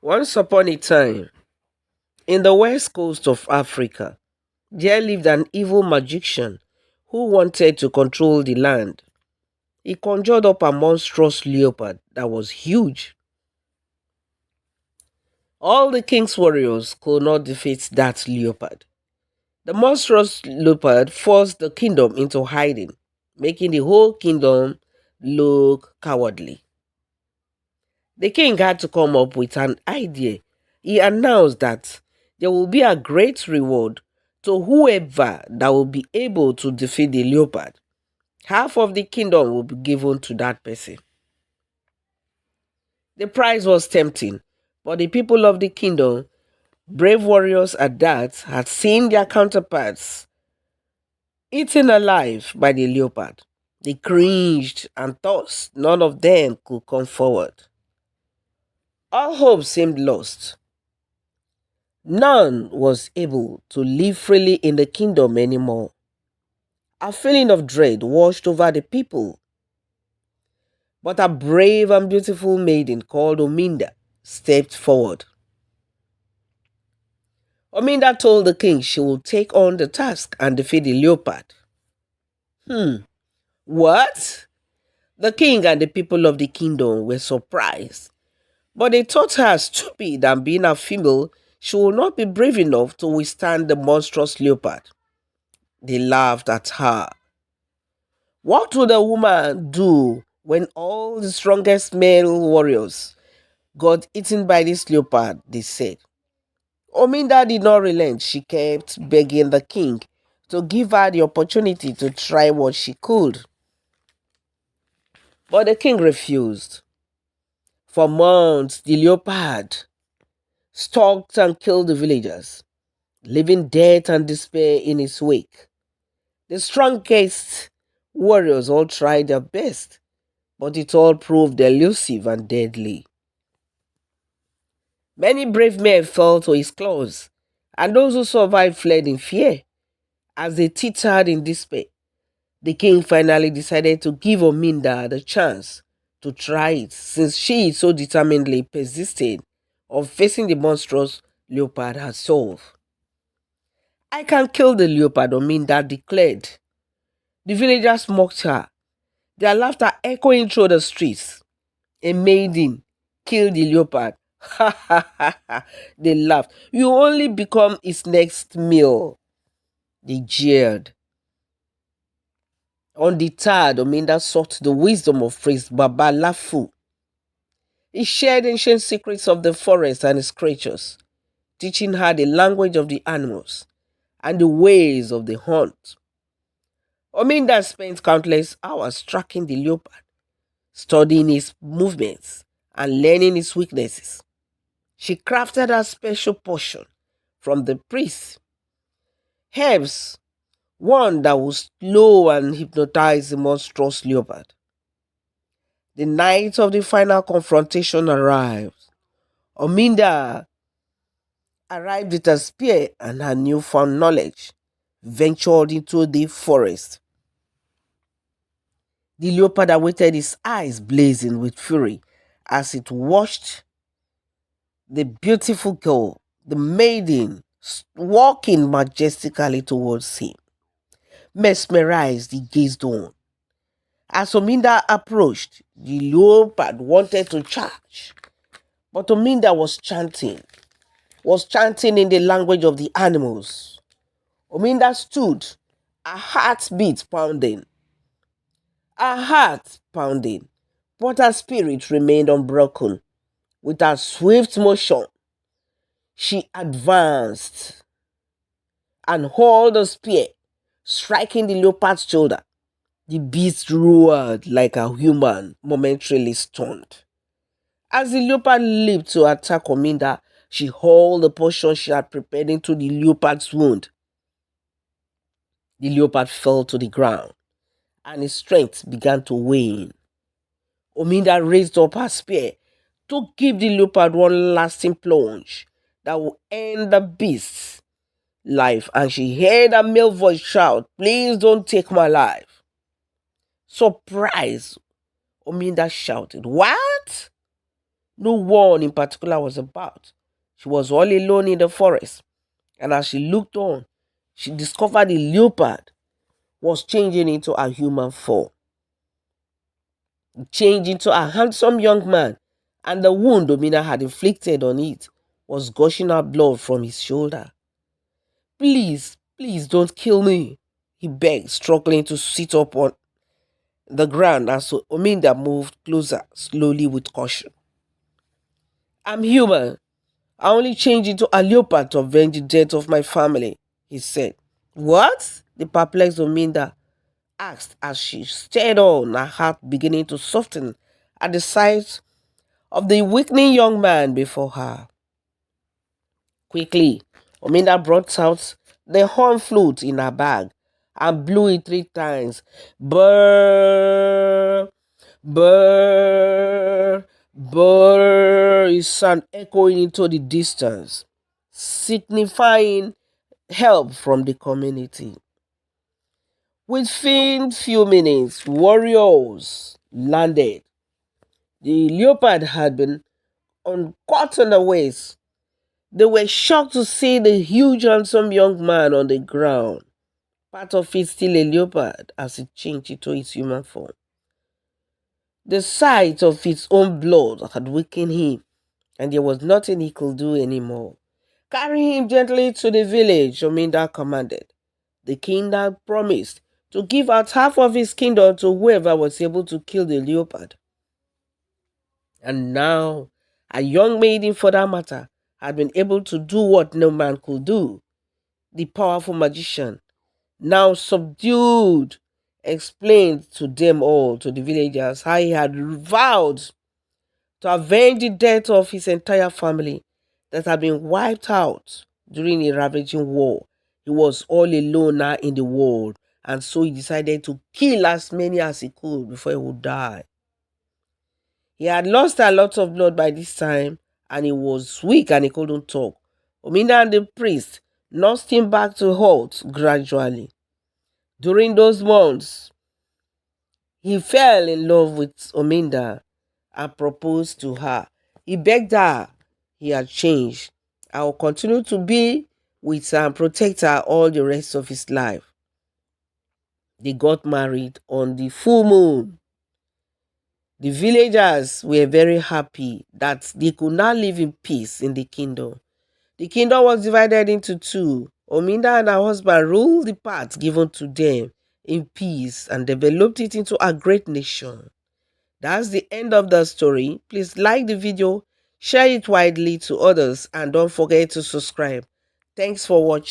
Once upon a time, in the west coast of Africa, there lived an evil magician who wanted to control the land. He conjured up a monstrous leopard that was huge. All the king's warriors could not defeat that leopard. The monstrous leopard forced the kingdom into hiding, making the whole kingdom look cowardly. The king had to come up with an idea. He announced that there will be a great reward to whoever that will be able to defeat the leopard. Half of the kingdom will be given to that person. The prize was tempting, but the people of the kingdom, brave warriors at that, had seen their counterparts eaten alive by the leopard. They cringed and thought none of them could come forward. All hope seemed lost. None was able to live freely in the kingdom anymore. A feeling of dread washed over the people. But a brave and beautiful maiden called Ominda stepped forward. Ominda told the king she would take on the task and defeat the leopard. What? The king and the people of the kingdom were surprised, but they thought her stupid, and being a female, she would not be brave enough to withstand the monstrous leopard. They laughed at her. What would a woman do when all the strongest male warriors got eaten by this leopard? They said. Ominda did not relent. She kept begging the king to give her the opportunity to try what she could. But the king refused. For months, the leopard stalked and killed the villagers, leaving death and despair in its wake. The strongest warriors all tried their best, but it all proved elusive and deadly. Many brave men fell to his claws, and those who survived fled in fear. As they tittered in despair, the king finally decided to give Ominda the chance to try it, since she so determinedly persisted on facing the monstrous leopard herself. I can kill the leopard, Ominda declared. The villagers mocked her, their laughter echoing through the streets. A maiden killed the leopard. Ha ha ha ha. They laughed. You only become its next meal. They jeered. Undeterred, Ominda sought the wisdom of priest Baba Lafu. He shared ancient secrets of the forest and its creatures, teaching her the language of the animals and the ways of the hunt. Ominda spent countless hours tracking the leopard, studying its movements and learning its weaknesses. She crafted a special potion from the priest, herbs, one that would slow and hypnotize the monstrous leopard. The night of the final confrontation arrived. Ominda arrived with a spear and her newfound knowledge, ventured into the forest. The leopard awaited, his eyes blazing with fury as it watched the beautiful girl, the maiden, walking majestically towards him. Mesmerized, he gazed on. As Ominda approached, the leopard wanted to charge, but Ominda was chanting in the language of the animals. Ominda stood, her heartbeat pounding, but her spirit remained unbroken. With a swift motion, she advanced and hurled a spear, striking the leopard's shoulder. The beast roared like a human, momentarily stunned. As the leopard leaped to attack Ominda, she hurled the potion she had prepared into the leopard's wound. The leopard fell to the ground, and his strength began to wane. Ominda raised up her spear to give the leopard one lasting plunge that would end the beast's life, and she heard a male voice shout, "Please don't take my life." Surprised, Ominda shouted, "What? No one in particular was about. She was all alone in the forest, and as she looked on, she discovered the leopard was changing into a human form, changed into a handsome young man, and the wound Ominda had inflicted on it was gushing out blood from his shoulder. Please, please don't kill me, he begged, struggling to sit up on the ground as Ominda moved closer, slowly with caution. I'm human. I only changed into a leopard to avenge the death of my family, he said. What? The perplexed Ominda asked as she stared on, her heart beginning to soften at the sight of the weakening young man before her. Quickly, Ominda brought out the horn flute in her bag and blew it 3 times. Brrr, brrr, brrr, it sounded echoing into the distance, signifying help from the community. Within few minutes, warriors landed. The leopard had been caught on the waist. They were shocked to see the huge, handsome young man on the ground, part of it still a leopard as it changed into its human form. The sight of its own blood had weakened him, and there was nothing he could do anymore. Carry him gently to the village, Ominda commanded. The king had promised to give out half of his kingdom to whoever was able to kill the leopard. And now, a young maiden, for that matter, had been able to do what no man could do. The powerful magician, now subdued, explained to them all, to the villagers, how he had vowed to avenge the death of his entire family that had been wiped out during a ravaging war. He was all alone now in the world, and so he decided to kill as many as he could before he would die. He had lost a lot of blood by this time, and he was weak and he couldn't talk. Ominda and the priest nursed him back to health gradually. During those months, he fell in love with Ominda and proposed to her. He begged her he had changed. I will continue to be with her and protect her all the rest of his life. They got married on the full moon. The villagers were very happy that they could now live in peace in the kingdom. The kingdom was divided into two. Ominda and her husband ruled the part given to them in peace and developed it into a great nation. That's the end of the story. Please like the video, share it widely to others, and don't forget to subscribe. Thanks for watching.